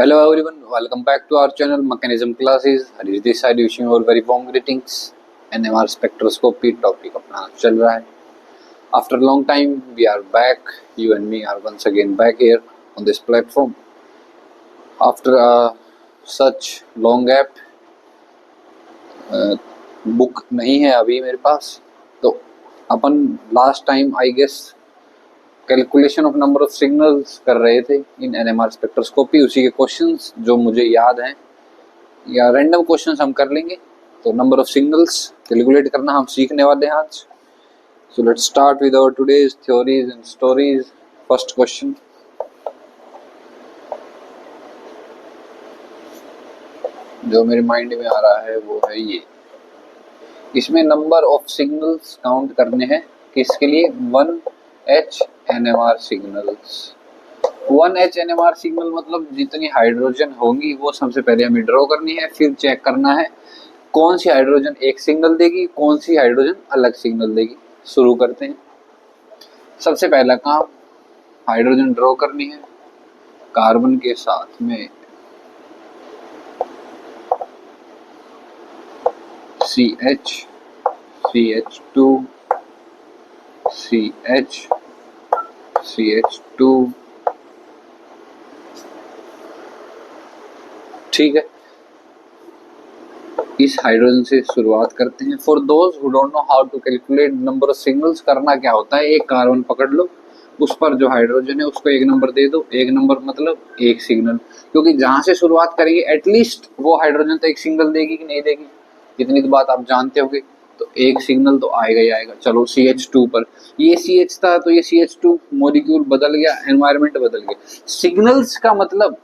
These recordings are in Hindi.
Hello everyone, welcome back to our channel Mechanism Classes. Harish this side wishing you all very warm greetings. NMR spectroscopy topic अपना चल रहा है. After a long time we are back. You and me are once again back here on this platform. After such long gap, book नहीं है अभी मेरे पास, तो अपन last time I guess calculation of number of signals कर रहे थे इन एनएमआर स्पेक्ट्रोस्कोपी. उसी के क्वेश्चंस जो मुझे याद हैं या रैंडम क्वेश्चंस हम कर लेंगे. तो नंबर ऑफ सिग्नल्स कैलकुलेट करना हम सीखने वाले हैं आज. So let's start with our today's theories and stories. First question जो मेरे माइंड में आ रहा है वो है ये. इसमें नंबर ऑफ सिग्नल्स काउंट करने हैं किसके लिए? 1H NMR signals. 1H NMR signal मतलब जितनी हाइड्रोजन होंगी वो सबसे पहले हमें ड्रॉ करनी है, फिर चेक करना है कौन सी हाइड्रोजन एक सिग्नल देगी, कौन सी हाइड्रोजन अलग सिग्नल देगी. शुरू करते हैं. सबसे पहला काम हाइड्रोजन ड्रॉ करनी है कार्बन के साथ में. CH, CH2, CH, CH2. ठीक है, इस हाइड्रोजन से शुरुआत करते हैं. For those who don't know how to calculate number of signals, करना क्या होता है, एक कार्बन पकड़ लो, उस पर जो हाइड्रोजन है उसको एक नंबर दे दो. एक नंबर मतलब एक सिग्नल, क्योंकि जहां से शुरुआत करेंगे एटलीस्ट वो हाइड्रोजन तो एक सिग्नल देगी कि नहीं देगी, इतनी तो बात आप जानते होंगे. तो एक सिग्नल तो आएगा ही आएगा. चलो CH2 पर ये CH था तो ये CH2 मॉलिक्यूल बदल गया, एनवायरनमेंट बदल गया. सिग्नल्स का मतलब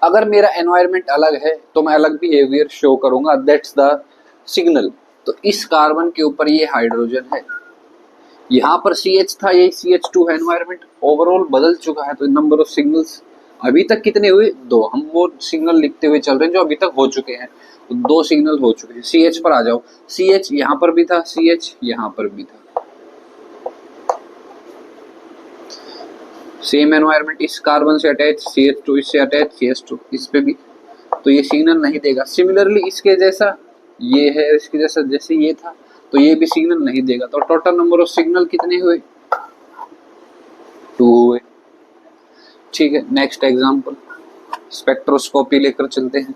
अगर मेरा एनवायरनमेंट अलग है तो मैं अलग बिहेवियर शो करूंगा, दैट्स द सिग्नल. तो इस कार्बन के ऊपर ये हाइड्रोजन है, यहाँ पर CH था, ये CH2 है. एनवायरनमेंट ओवरऑल बदल चुका है. तो नंबर ऑफ सिग्नल्स अभी तक कितने हुए? 2. हम वो सिग्नल लिखते हुए चल रहे हैं जो अभी तक हो चुके हैं. तो 2 सिग्नल हो चुके हैं. CH पर आ जाओ. CH यहाँ पर भी था, CH यहाँ पर भी था. सेम एनवायरनमेंट, इस कार्बन से अटैच, CH2 इससे अटैच, CH2 इस पे भी. तो ये सिग्नल नहीं देगा. सिमिलरली इसके जैसा ये है, इसके जैसा जैसे ये था, तो ये भी सिग्नल नहीं देगा. तो टोटल नंबर ऑफ सिग्नल कितने हुए? 2 हुए. ठीक है, नेक्स्ट एग्जांपल स्पेक्ट्रोस्कोपी लेकर चलते हैं.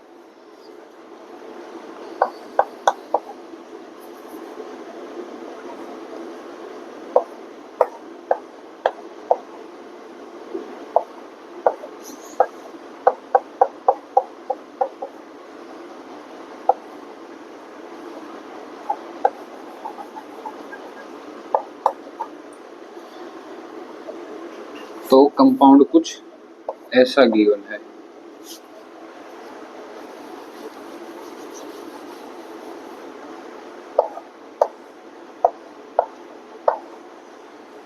तो कंपाउंड कुछ ऐसा गिवन है.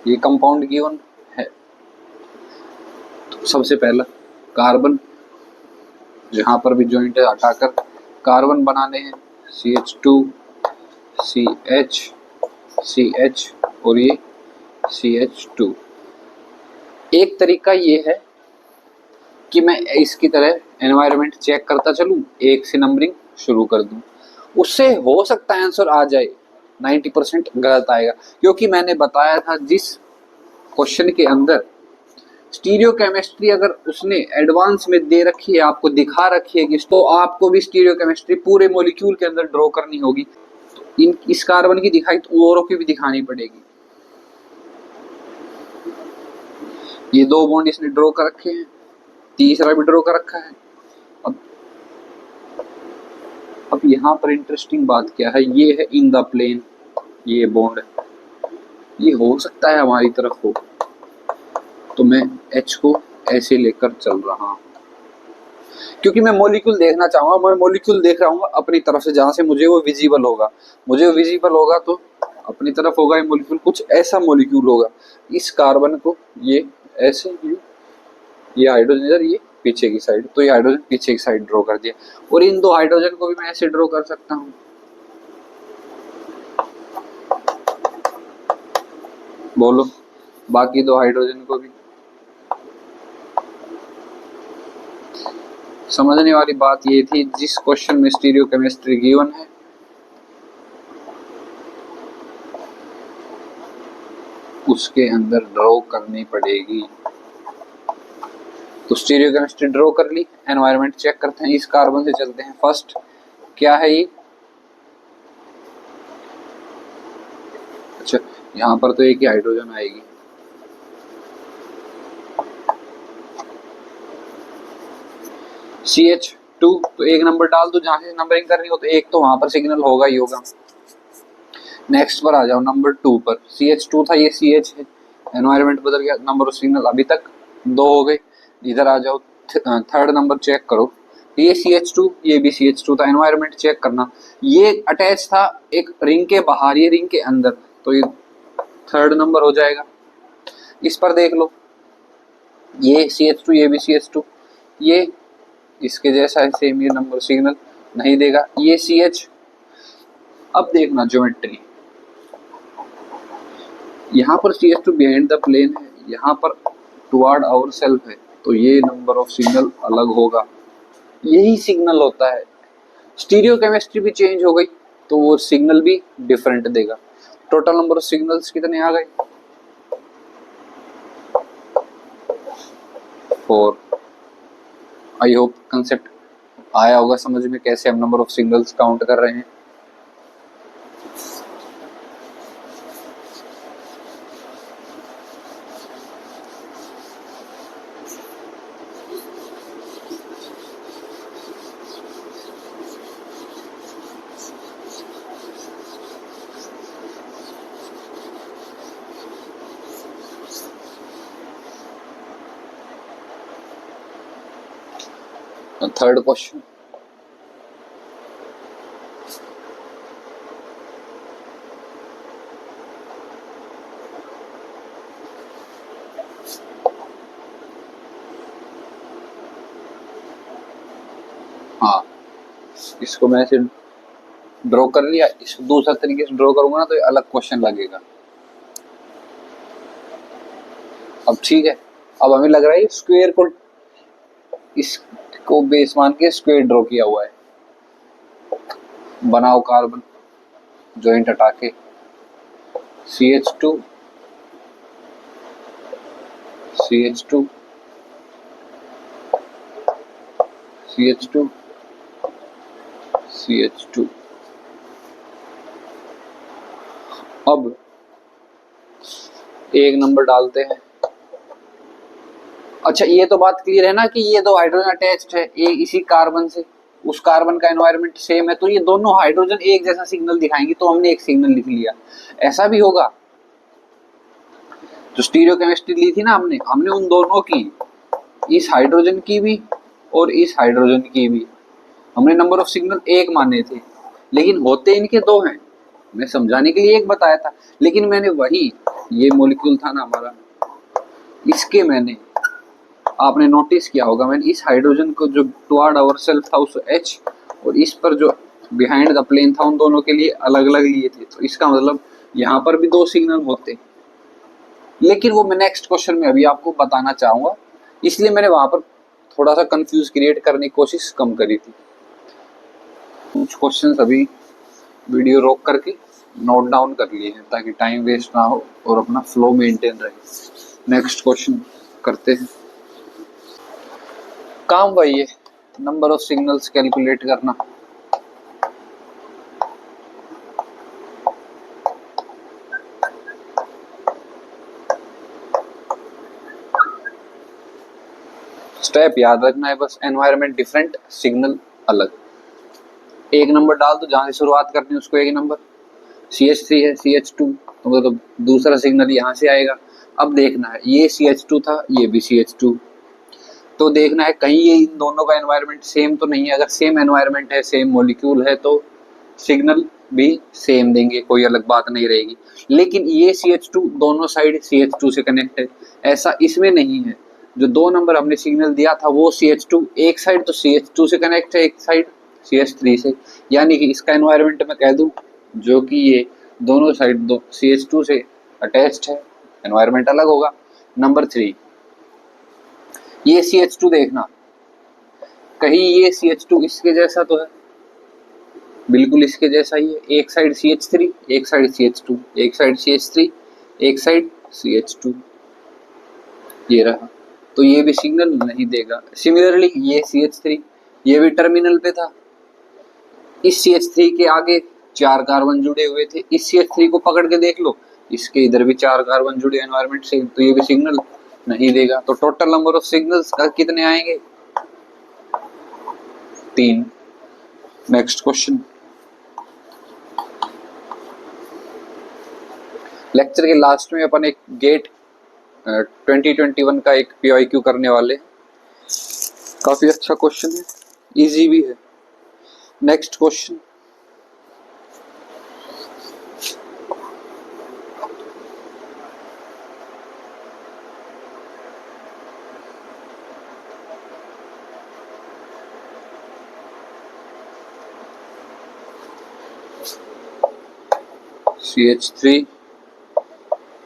ये कंपाउंड गिवन है. तो सबसे पहला कार्बन जहां पर भी जॉइंट है हटाकर कार्बन बनाने हैं. CH2, CH, CH और ये CH2. एक तरीका ये है कि मैं इसकी तरह एनवायरनमेंट चेक करता चलूं, एक से नंबरिंग शुरू कर दूं. उससे हो सकता है आंसर आ जाए, 90% गलत आएगा. क्योंकि मैंने बताया था जिस क्वेश्चन के अंदर स्टीरियो केमिस्ट्री अगर उसने एडवांस में दे रखी है, आपको दिखा रखी है कि तो आपको भी स्टीरियो केमिस्ट्री पूरे मॉलिक्यूल के अंदर ड्रॉ करनी होगी. तो इस कार्बन की दिखाई तो औरों की भी दिखानी पड़ेगी. ये 2 बॉन्ड इसने ड्रॉ कर रखे हैं, तीसरा भी ड्रॉ कर रखा है. अब यहाँ पर इंटरेस्टिंग बात क्या है, ये है इन द प्लेन, ये बॉन्ड ये हो सकता है हमारी तरफ हो. तो मैं H को ऐसे लेकर चल रहा हूँ क्योंकि मैं मॉलिक्यूल देखना चाहूंगा. मैं मॉलिक्यूल देख रहा हूँ अपनी तरफ से, जहां से मुझे वो विजिबल होगा. मुझे वो विजिबल होगा तो अपनी तरफ होगा ये मॉलिक्यूल, कुछ ऐसा मॉलिक्यूल होगा. इस कार्बन को ये ऐसे, ये हाइड्रोजन इधर, ये पीछे की साइड, तो ये हाइड्रोजन पीछे की साइड ड्रॉ कर दिया. और इन 2 हाइड्रोजन को भी मैं ऐसे ड्रॉ कर सकता हूँ. बोलो बाकी 2 हाइड्रोजन को भी. समझने वाली बात ये थी, जिस क्वेश्चन में स्टीरियोकेमिस्ट्री गिवन है उसके अंदर ड्रॉ करनी पड़ेगी। तो स्टीरियोकेमिस्ट्री ड्रॉ कर ली, एनवायरनमेंट चेक करते हैं। इस कार्बन से चलते हैं। फर्स्ट क्या है ये, अच्छा यहाँ पर तो एक ही हाइड्रोजन आएगी, CH2, तो एक नंबर डाल दो, जहां से नंबरिंग करनी हो तो एक तो वहां पर सिग्नल होगा ही होगा। नेक्स्ट पर आ जाओ, नंबर 2 पर, CH2 था, ये CH है, एनवायरनमेंट बदल गया, नंबर ऑफ सिग्नल अभी तक 2 हो गए। इधर आ जाओ, थर्ड नंबर चेक करो, ये CH2, ये भी CH2 था, एनवायरनमेंट चेक करना, ये अटैच था एक रिंग के बाहर, ये रिंग के अंदर, तो ये थर्ड नंबर हो जाएगा। इस पर देख लो, ये CH2, ये भी CH2, ये इसके जैसा है सेम, ये नंबर सिग्नल नहीं देगा, ये CH। अब देखना ज्योमेट्री, यहाँ पर CH2 बिहाइंड द प्लेन है, यहाँ पर टुवर्ड आवर सेल्फ है, तो ये नंबर ऑफ सिग्नल अलग होगा, यही सिग्नल होता है। स्टीरियो केमिस्ट्री भी चेंज हो गई तो वो सिग्नल भी डिफरेंट देगा। टोटल नंबर ऑफ सिग्नल्स कितने आ गए, 4। आई होप कंसेप्ट आया होगा समझ में, कैसे हम नंबर ऑफ सिग्नल्स काउंट कर रहे हैं। थर्ड क्वेश्चन, हाँ इसको मैं ऐसे ड्रॉ कर लिया, इसको दूसरा तरीके से ड्रॉ करूंगा ना तो ये अलग क्वेश्चन लगेगा। अब ठीक है, अब हमें लग रहा है स्क्वायर को, इसको बेस मान के स्क्वायर ड्रॉ किया हुआ है। बनाओ कार्बन जॉइंट हटा के, CH2 CH2 CH2 CH2। अब एक नंबर डालते हैं। अच्छा ये तो बात क्लियर है ना कि ये दो हाइड्रोजन अटैच्ड है, एक इसी कार्बन से, उस कार्बन का एनवायरनमेंट सेम है, तो ये दोनों हाइड्रोजन एक जैसा सिग्नल दिखाएंगे, तो हमने एक सिग्नल लिख लिया। ऐसा भी होगा, जो स्टीरियो केमिस्ट्री ली थी ना हमने उन दोनों की, इस हाइड्रोजन की भी और इस हाइड्रोजन की भी, हमने नंबर ऑफ सिग्नल एक माने थे, लेकिन होते इनके दो हैं। मैं समझाने के लिए एक बताया था, लेकिन मैंने वही, ये मॉलिक्यूल था ना हमारा, इसके मैंने, आपने नोटिस किया होगा, मैंने इस हाइड्रोजन को जो टुवर्ड आवर सेल्फ था उस H, और इस पर जो बिहाइंड द प्लेन था, उन दोनों के लिए अलग अलग लिए थे। तो इसका मतलब यहाँ पर भी दो सिग्नल होते, लेकिन वो मैं नेक्स्ट क्वेश्चन में अभी आपको बताना चाहूंगा, इसलिए मैंने वहां पर थोड़ा सा कंफ्यूज क्रिएट करने की कोशिश कम करी थी। कुछ क्वेश्चंस अभी वीडियो रोक करके नोट डाउन कर लिए हैं ताकि टाइम वेस्ट ना हो और अपना फ्लो मेंटेन रहे। नेक्स्ट क्वेश्चन करते हैं। काम वही है, नंबर ऑफ सिग्नल्स कैलकुलेट करना। स्टेप याद रखना है बस, एनवायरनमेंट डिफरेंट, सिग्नल अलग। एक नंबर डाल दो, जहां से शुरुआत करनी है उसको एक नंबर, CH3 है, CH2, तो मतलब दूसरा सिग्नल यहाँ से आएगा। अब देखना है, ये CH2 था, ये भी CH2, तो देखना है कहीं ये इन दोनों का एनवायरनमेंट सेम तो नहीं है। अगर सेम एनवायरनमेंट है, सेम मॉलिक्यूल है, तो सिग्नल भी सेम देंगे, कोई अलग बात नहीं रहेगी। लेकिन ये CH2 दोनों साइड CH2 से कनेक्ट है, ऐसा इसमें नहीं है। जो दो नंबर हमने सिग्नल दिया था वो CH2 एक साइड तो CH2 से कनेक्ट है, एक साइड CH3 से, यानी कि इसका एनवायरनमेंट मैं कह दूं जो कि ये दोनों साइड दो CH2 से अटैच्ड है, एनवायरनमेंट अलग होगा। नंबर 3, ये CH2 देखना, कहीं ये CH2 इसके जैसा तो है, बिल्कुल इसके जैसा ही है। एक साइड CH3, एक साइड CH2, एक साइड CH3, एक साइड CH2, ये रहा। तो ये भी सिग्नल नहीं देगा। सिमिलरली ये CH3, ये भी टर्मिनल पे था। इस CH3 के आगे 4 कार्बन जुड़े हुए थे। इस CH3 को पकड़ के देख लो, इसके इधर भी 4 कार्बन जुड़े एनवायरमेंट से, तो ये भी सिग्नल नहीं देगा। तो टोटल नंबर ऑफ सिग्नल्स का कितने आएंगे? 3। Next question. लेक्चर के लास्ट में अपन एक गेट 2021 का एक PYQ करने वाले। काफी अच्छा क्वेश्चन है, इजी भी है। Next question. CH3,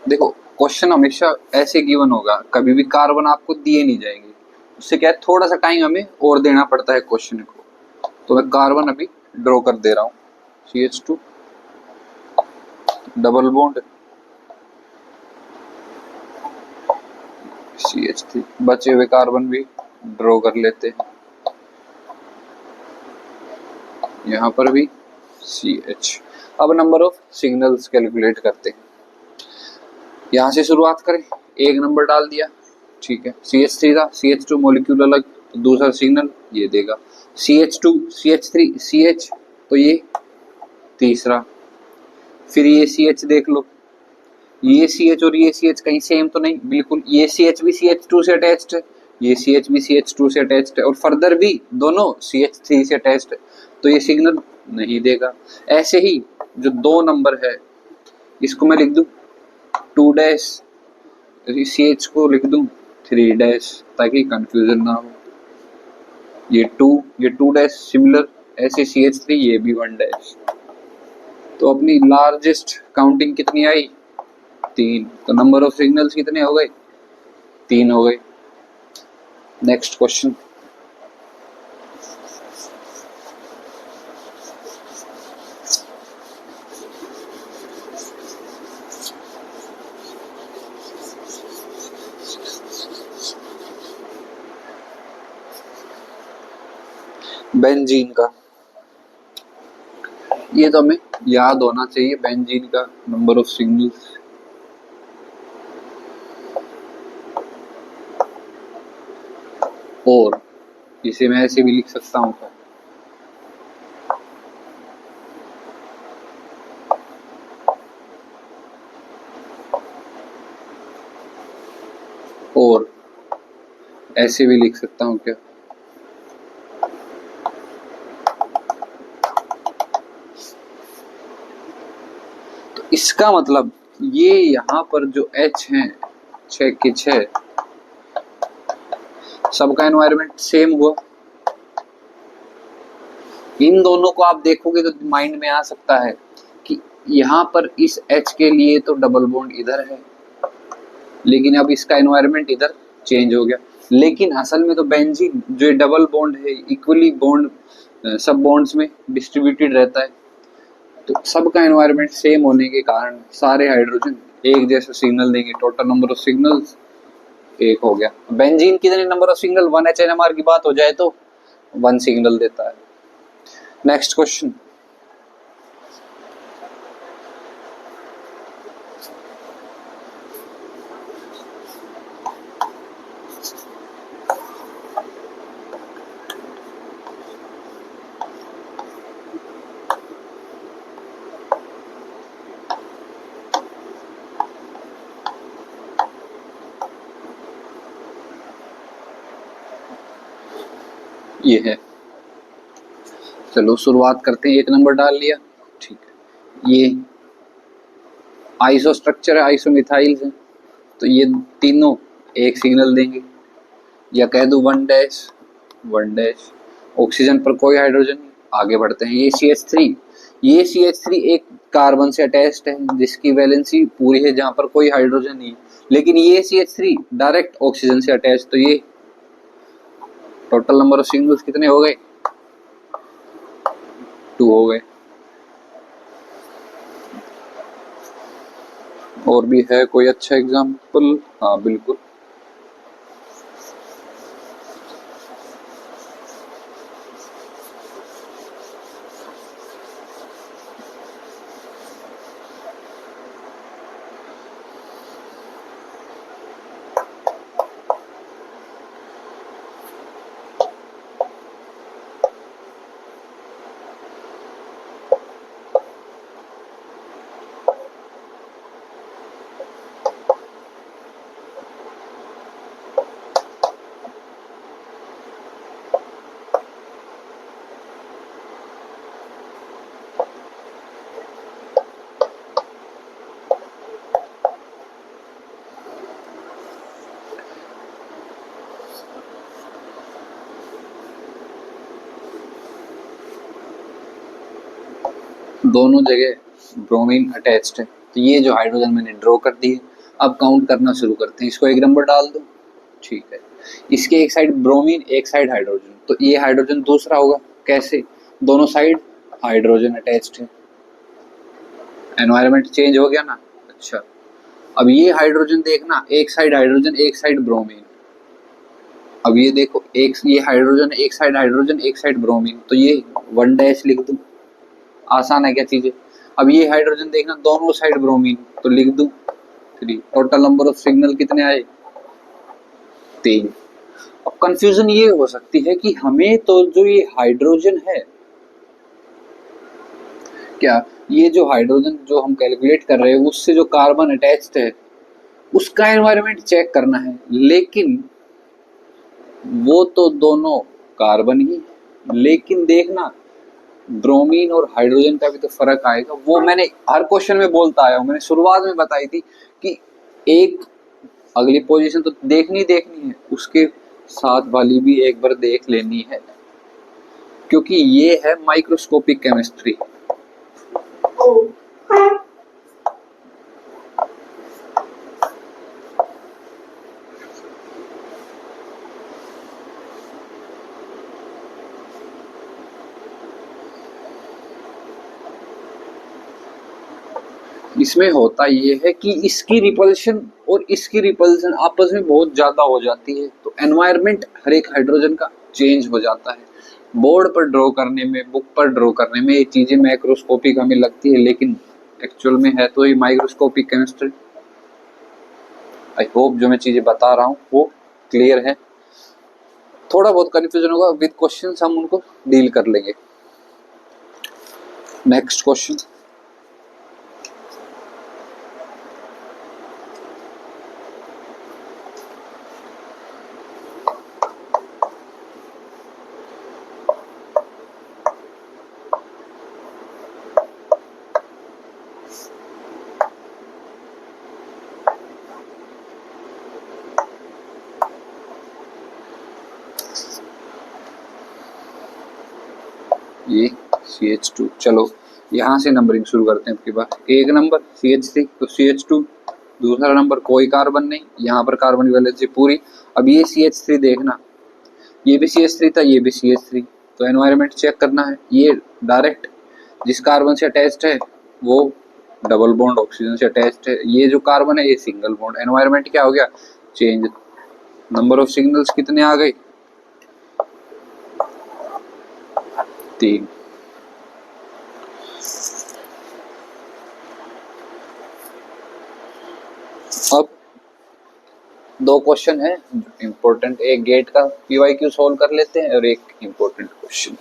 देखो क्वेश्चन हमेशा ऐसे गिवन होगा, कभी भी कार्बन आपको दिए नहीं जाएंगे। उससे क्या है, थोड़ा सा टाइम हमें और देना पड़ता है क्वेश्चन को। तो मैं कार्बन अभी ड्रॉ कर दे रहा हूँ। CH2 डबल बॉन्ड, CH3, बचे हुए कार्बन भी ड्रॉ कर लेते हैं। यहाँ पर भी CH। अब नंबर ऑफ सिग्नल्स कैलकुलेट करते हैं। यहाँ से शुरुआत करें, एक नंबर डाल दिया, ठीक है। CH3 था, CH2 मॉलिक्यूल अलग, तो दूसरा सिग्नल ये देगा। CH2 CH3 CH, तो ये तीसरा। फिर ये CH देख लो, ये CH और ये CH कहीं सेम तो नहीं, बिल्कुल। ये CH भी CH2 से अटैच्ड है, ये CH भी CH2 से अटैच्ड है, और फर्दर भी दोनों CH3 से अटैच्ड है, तो ये सिग्नल नहीं देगा। ऐसे ही जो 2 नंबर है, इसको मैं लिख दूं 2 डैश, CH को लिख दूं 3 डैश, ताकि कंफ्यूजन ना हो। ये 2 डैश सिमिलर, ऐसे CH3 ये भी 1 डैश। तो अपनी लार्जेस्ट काउंटिंग कितनी आई? 3। तो नंबर ऑफ सिग्नल्स कितने हो गए? 3 हो गए। Next question. बेंजीन का, ये तो हमें याद होना चाहिए, बेंजीन का नंबर ऑफ सिग्नल्स। और इसे मैं ऐसे भी लिख सकता हूं, और ऐसे भी लिख सकता हूं क्या? तो इसका मतलब ये यहाँ पर जो H है 6 के 6, सबका एनवायरनमेंट सेम हुआ। इन दोनों को आप देखोगे तो माइंड में आ सकता है कि यहाँ पर इस H के लिए तो डबल बॉन्ड इधर है, लेकिन अब इसका एनवायरनमेंट इधर चेंज हो गया। लेकिन असल में तो बेंजीन जो डबल बॉन्ड है, इक्वली बॉन्ड सब बॉन्ड्स में डिस्ट्रीब्यूटेड रहता है, तो सबका एनवायरनमेंट सेम होने के कारण सारे हाइड्रोजन एक जैसा सिग्नल देंगे। टोटल नंबर ऑफ सिग्नल्स 1 हो गया। बेंजीन कितने नंबर ऑफ सिग्नल? 1 HNMR की बात हो जाए तो 1 सिग्नल देता है। Next question. ये है, चलो शुरुआत करते हैं। 1 नंबर डाल लिया, ठीक है। ये आइसो स्ट्रक्चर है, आइसोमिथाइल्स है, तो ये तीनों एक सिग्नल देंगे, या कह दूं 1 डैश 1 डैश। ऑक्सीजन पर कोई हाइड्रोजन, आगे बढ़ते हैं। ये CH3, ये CH3 एक कार्बन से अटैच्ड है, जिसकी वैलेंसी पूरी है, जहां पर कोई हाइड्रोजन नहीं है। लेकिन ये CH3 डायरेक्ट ऑक्सीजन से अटैच, तो ये टोटल नंबर ऑफ सिंगल्स कितने हो गए? 2 हो गए। और भी है कोई अच्छा एग्जांपल? हाँ बिल्कुल। दोनों जगह ब्रोमीन अटैच्ड है, तो ये जो हाइड्रोजन मैंने ड्रॉ कर दी है। अब काउंट करना शुरू करते हैं। इसको एक नंबर डाल दो, ठीक है। इसके एक साइड ब्रोमीन, एक साइड हाइड्रोजन, तो ये हाइड्रोजन दूसरा होगा। कैसे? दोनों साइड हाइड्रोजन अटैच्ड है, एनवायरनमेंट चेंज हो गया ना। अच्छा, अब ये हाइड्रोजन देखना, एक साइड हाइड्रोजन एक साइड ब्रोमीन। अब ये देखो, एक ये हाइड्रोजन, एक साइड हाइड्रोजन एक साइड ब्रोमीन, तो ये 1 डैश लिख दूं। आसान है क्या चीजें? अब ये हाइड्रोजन देखना, दोनों साइड ब्रोमीन, तो लिख दूं 3। टोटल नंबर ऑफ सिग्नल कितने आए? 3। अब कंफ्यूजन ये हो सकती है कि हमें तो जो ये हाइड्रोजन है, क्या ये जो हाइड्रोजन जो हम कैलकुलेट कर रहे हैं उससे जो कार्बन अटैच्ड है उसका एनवायरनमेंट चेक करना है, लेकिन वो तो दोनों कार्बन ही। लेकिन देखना, ब्रोमीन और हाइड्रोजन का भी तो फर्क आएगा। वो मैंने हर क्वेश्चन में बोलता आया हूं, मैंने शुरुआत में बताई थी कि एक अगली पोजीशन तो देखनी देखनी है, उसके साथ वाली भी एक बार देख लेनी है, क्योंकि ये है माइक्रोस्कोपिक केमिस्ट्री। इसमें होता ये है कि इसकी रिपल्शन और इसकी रिपल्शन आपस में बहुत ज्यादा हो जाती है, तो एनवायरनमेंट हर एक हाइड्रोजन का चेंज हो जाता है। बोर्ड पर ड्रॉ करने में, बुक पर ड्रॉ करने में ये चीजें मैक्रोस्कोपिक हमें लगती है, लेकिन एक्चुअल में है तो ये माइक्रोस्कोपिक केमिस्ट्री। आई होप जो मैं चीजें बता रहा हूँ वो क्लियर है। थोड़ा बहुत कंफ्यूजन होगा, विद क्वेश्चंस हम उनको डील कर लेंगे। Next question. ये CH2, चलो यहाँ से नंबरिंग शुरू करते हैं। आपके पास एक नंबर CH3, तो CH2। दूसरा नंबर कोई कार्बन नहीं, यहाँ पर कार्बन की वैलेंसी पूरी। अब ये CH3 देखना, ये भी CH3 था, ये भी CH3, तो एनवायरनमेंट चेक करना है। ये डायरेक्ट जिस कार्बन से अटैच्ड है वो डबल बॉन्ड ऑक्सीजन से अटैच्ड है, ये जो कार्बन है ये सिंगल बॉन्ड। एनवायरनमेंट क्या हो गया? चेंज। नंबर ऑफ सिग्नल्स कितने आ गए? 3। अब 2 क्वेश्चन है इंपॉर्टेंट, एक गेट का PYQ सॉल्व कर लेते हैं और एक इंपॉर्टेंट क्वेश्चन।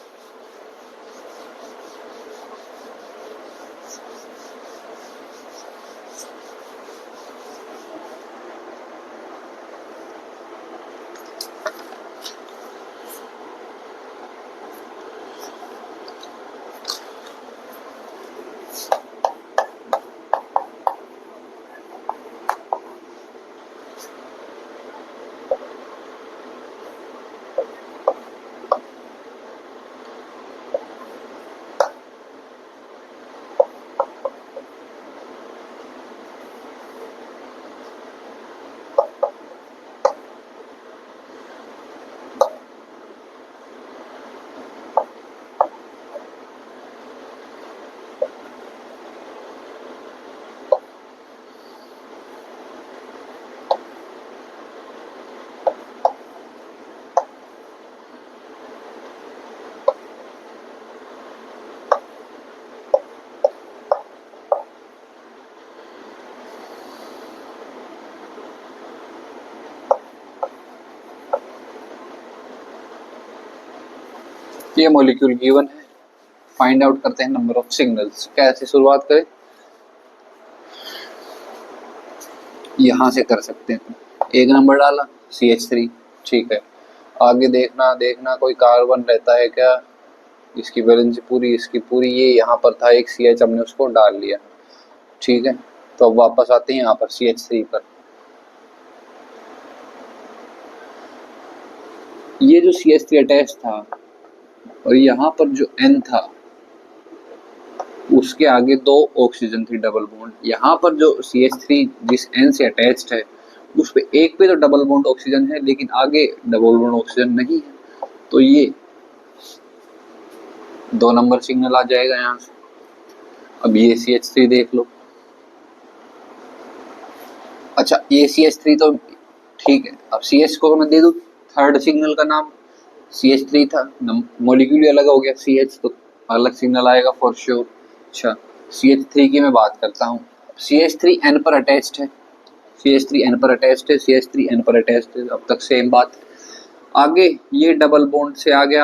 ये मॉलिक्यूल गिवन है, फाइंड आउट करते हैं नंबर ऑफ सिग्नल्स। कैसे शुरुआत करें, यहां से कर सकते हैं। एक नंबर डाला CH3, ठीक है। आगे देखना कोई कार्बन रहता है क्या, इसकी वैलेंसी पूरी, इसकी पूरी। ये यहाँ पर था एक CH, हमने उसको डाल लिया, ठीक है। तो अब वापस आते हैं यहाँ पर CH3 पर। ये जो CH3 अटैच था और यहाँ पर जो N था उसके आगे 2 ऑक्सीजन थी डबल बॉन्ड। यहाँ पर जो CH3 जिस N से अटैच्ड है उस पे एक पे तो डबल बॉन्ड ऑक्सीजन है लेकिन आगे डबल बॉन्ड ऑक्सीजन नहीं है, तो ये 2 नंबर सिग्नल आ जाएगा यहाँ से। अब ये CH3 देख लो। अच्छा ये CH3 तो ठीक है, अब CH को मैं दे दूं थर्ड सिग्नल का नाम। CH3 था, मॉलिक्यूल अलग हो गया, CH तो अलग सिग्नल आएगा फॉर श्योर। अच्छा CH3 की मैं बात करता हूँ। CH3 N पर अटैच्ड है, CH3 N पर अटैच्ड है, CH3 N पर अटैच्ड है, अब तक सेम बात। आगे ये डबल बॉन्ड से आगे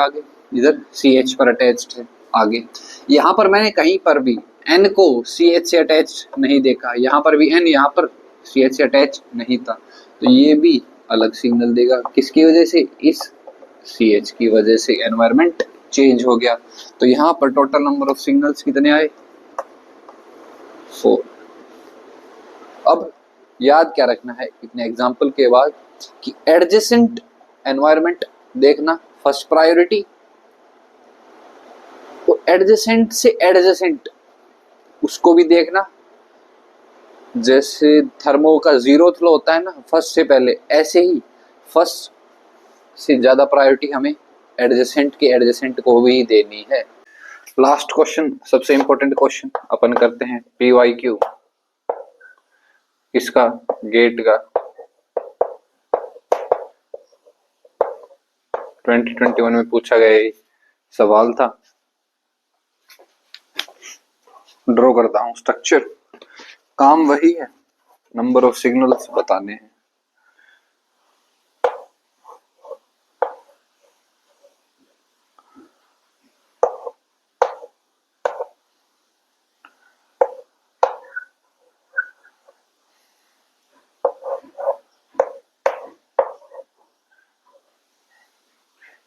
इधर CH पर अटैच्ड है आगे। यहाँ पर मैंने कहीं पर भी N को CH से अटैच्ड नहीं देखा, यहाँ पर भी N यहाँ पर CH से अटैच नहीं था, तो ये भी अलग सिग्नल देगा। किसकी वजह से, इस CH की वजह से एनवायरनमेंट चेंज हो गया। तो यहाँ पर टोटल नंबर ऑफ सिग्नल्स कितने आए, 4। अब याद क्या रखना है इतने एग्जाम्पल के बाद कि एडजेसेंट एनवायरनमेंट देखना फर्स्ट प्रायोरिटी, तो एडजेसेंट से एडजेसेंट उसको भी देखना। जैसे थर्मो का 0th फ्लो होता है ना फर्स्ट से पहले, ऐसे ही फर्स्ट से ज्यादा प्रायोरिटी हमें एडजेसेंट के एडजेसेंट को भी देनी है। लास्ट क्वेश्चन, सबसे इंपॉर्टेंट क्वेश्चन अपन करते हैं PYQ, इसका गेट का 2021 में पूछा गया सवाल था। ड्रॉ करता हूं स्ट्रक्चर, काम वही है, नंबर ऑफ सिग्नल्स बताने हैं।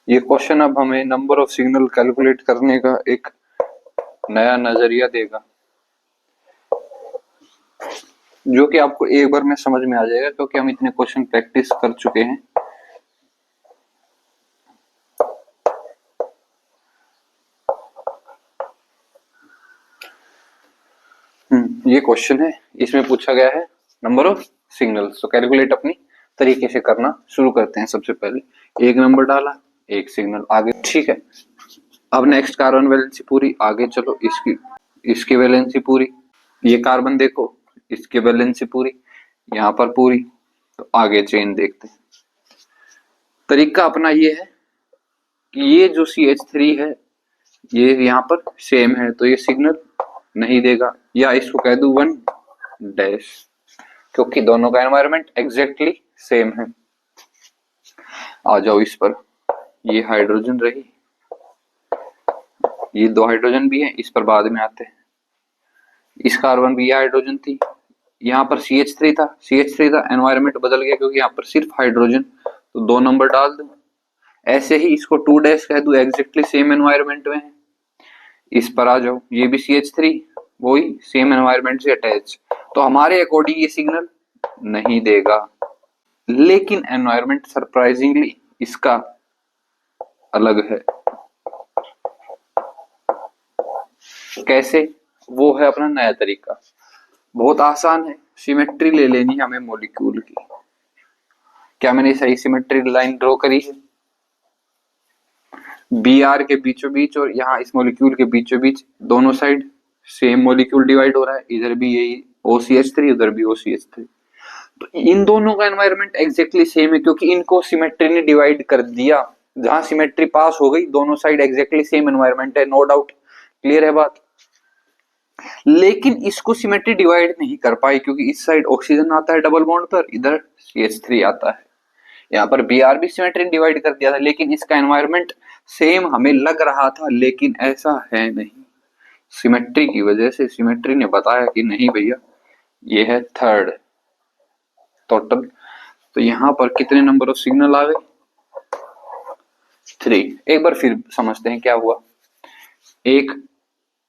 ये क्वेश्चन अब हमें नंबर ऑफ सिग्नल कैलकुलेट करने का एक नया नजरिया देगा, जो कि आपको एक बार में समझ में आ जाएगा क्योंकि हम इतने क्वेश्चन प्रैक्टिस कर चुके हैं। ये क्वेश्चन है, इसमें पूछा गया है नंबर ऑफ सिग्नल्स, तो कैलकुलेट अपनी तरीके से करना शुरू करते हैं। सबसे पहले एक नंबर डाला, एक सिग्नल आगे, ठीक है। अब नेक्स्ट कार्बन वैलेंसी पूरी, आगे चलो इसकी वैलेंसी पूरी। ये कार्बन देखो, इसकी वैलेंसी पूरी, यहाँ पर पूरी, तो आगे चेन देखते हैं। तरीका अपना ये है कि ये जो CH3 है ये यहाँ पर सेम है तो ये सिग्नल नहीं देगा, या इसको कह दूं 1 डैश, क्योंकि दोनों का एनवायरनमेंट एग्जैक्टली सेम है। आ जाओ इस पर, ये हाइड्रोजन रही, ये 2 हाइड्रोजन भी है, इस पर बाद में आते हैं। इस कार्बन भी ये हाइड्रोजन थी, यहाँ पर CH3 था, एनवायरनमेंट बदल गया क्योंकि यहाँ पर सिर्फ हाइड्रोजन, तो 2 नंबर डाल दो। ऐसे ही इसको 2 डैश कह दूं, एग्जैक्टली सेम एनवायरनमेंट में है। इस पर आ जाओ, ये भी CH3 वही सेम एनवायरनमेंट से अटैच, तो हमारे अकॉर्डिंग ये सिग्नल नहीं देगा। लेकिन एनवायरनमेंट सरप्राइजिंगली इसका अलग है। कैसे, वो है अपना नया तरीका, बहुत आसान है। सिमेट्री ले लेनी हमें मॉलिक्यूल की। क्या मैंने सही सिमेट्री लाइन ड्रॉ करी है? BR के बीचों बीच और यहाँ इस मॉलिक्यूल के बीचों बीच दोनों साइड सेम मॉलिक्यूल डिवाइड हो रहा है, इधर भी यही OCH3, उधर भी OCH3, तो इन दोनों का एनवायरनमेंट एग्जैक्टली सेम है क्योंकि इनको सिमेट्री ने डिवाइड कर दिया। जहां सिमेट्री पास हो गई दोनों साइड एग्जैक्टली सेम एनवायरनमेंट है, नो डाउट, क्लियर है बात। लेकिन इसको सिमेट्री डिवाइड नहीं कर पाई क्योंकि इस साइड ऑक्सीजन आता है डबल बॉन्ड पर, इधर CH3 आता है। यहाँ पर BR भी सिमेट्री डिवाइड कर दिया था लेकिन इसका एनवायरनमेंट सेम हमें लग रहा था लेकिन ऐसा है नहीं, सिमेट्री की वजह से सिमेट्री ने बताया कि नहीं भैया ये है थर्ड टोटल। तो यहां पर कितने नंबर ऑफ सिग्नल आ गए, 3। एक बार फिर समझते हैं क्या हुआ, 1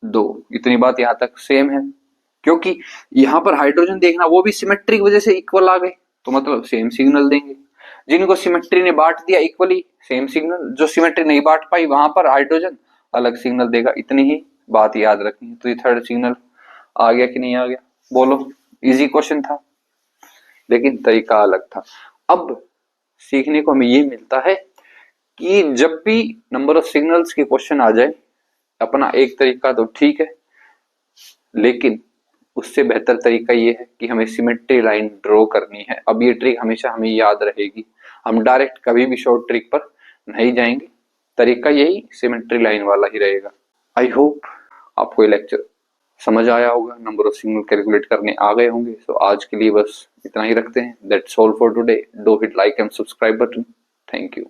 2, इतनी बात यहां तक सेम है, क्योंकि यहां पर हाइड्रोजन देखना वो भी सिमेट्री की वजह से इक्वल आ गए, तो मतलब सेम सिग्नल देंगे। जिनको सिमेट्री ने बांट दिया इक्वली सेम सिग्नल, जो सिमेट्री नहीं बांट पाई वहां पर हाइड्रोजन अलग सिग्नल देगा, इतनी ही बात याद रखनी है। तो ये थर्ड सिग्नल आ गया कि नहीं आ गया, बोलो। इजी क्वेश्चन था लेकिन तरीका अलग था। अब सीखने को हमें ये मिलता है कि जब भी नंबर ऑफ सिग्नल्स के क्वेश्चन आ जाए, अपना एक तरीका तो ठीक है, लेकिन उससे बेहतर तरीका ये है कि हमें सिमेट्री लाइन ड्रॉ करनी है। अब ये ट्रिक हमेशा हमें याद रहेगी, हम डायरेक्ट कभी भी शॉर्ट ट्रिक पर नहीं जाएंगे, तरीका यही सिमेट्री लाइन वाला ही रहेगा। आई होप आपको ये लेक्चर समझ आया होगा, नंबर ऑफ सिग्नल कैलकुलेट करने आ गए होंगे। तो आज के लिए बस इतना ही रखते हैं। That's all for today. Do hit like and subscribe button. Thank you.